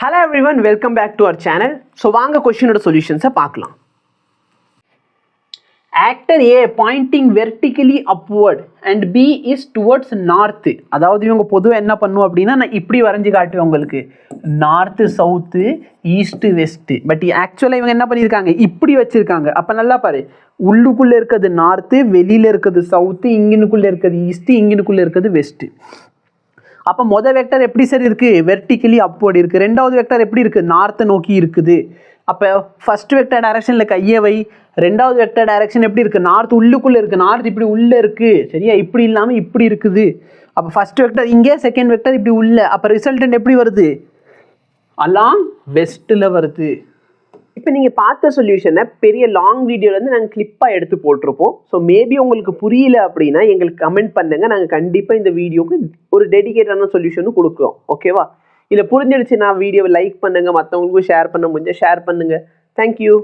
Hello everyone, welcome back to our channel. So வாங்க கொஸ்டினோட சொல்யூஷன்ஸை பார்க்கலாம். Actor A pointing vertically upward and B is towards north. அதாவது இவங்க பொதுவாக என்ன பண்ணுவோம் அப்படின்னா நான் இப்படி வரைஞ்சி காட்டுவேன் உங்களுக்கு, north south east west. But ஆக்சுவலாக இவங்க என்ன பண்ணியிருக்காங்க, இப்படி வச்சுருக்காங்க. அப்போ நல்லா பாரு, உள்ளுக்குள்ளே இருக்கிறது நார்த்து, வெளியில் இருக்கிறது சவுத்து, இங்கினுக்குள்ளே இருக்கிறது ஈஸ்ட்டு, இங்கினுக்குள்ளே இருக்கிறது வெஸ்ட்டு. அப்போ மொதல் வெக்டர் எப்படி சார் இருக்குது, வெர்டிக்கலி அப்வர்டு இருக்குது. ரெண்டாவது வெக்டர் எப்படி இருக்குது, நார்த்தை நோக்கி இருக்குது. அப்போ ஃபர்ஸ்ட் வெக்டர் டைரக்ஷனில் கையை வை, ரெண்டாவது வெக்டர் டைரக்ஷன் எப்படி இருக்குது, நார்த் உள்ளுக்குள்ளே இருக்குது, நார்த் இப்படி உள்ளே இருக்குது, சரியா, இப்படி இல்லாமல் இப்படி இருக்குது. அப்போ ஃபர்ஸ்ட் வெக்டர் இங்கே, செகண்ட் வெக்டர் இப்படி உள்ள. அப்போ ரிசல்டன்ட் எப்படி வருது, அலாங் வெஸ்ட்டில் வருது. இப்போ நீங்கள் பார்த்த சொல்யூஷனை பெரிய லாங் வீடியோலேருந்து நாங்கள் கிளிப்பாக எடுத்து போட்டிருப்போம். ஸோ மேபி உங்களுக்கு புரியல அப்படின்னா எங்களுக்கு கமெண்ட் பண்ணுங்கள், நாங்கள் கண்டிப்பாக இந்த வீடியோக்கு ஒரு டெடிகேட்டான சொல்யூஷனும் கொடுக்குறோம். ஓகேவா? இல்லை புரிஞ்சிடுச்சுன்னா வீடியோவை லைக் பண்ணுங்கள், மற்றவங்களுக்கும் ஷேர் பண்ண முடிஞ்சால் ஷேர் பண்ணுங்கள். தேங்க்யூ.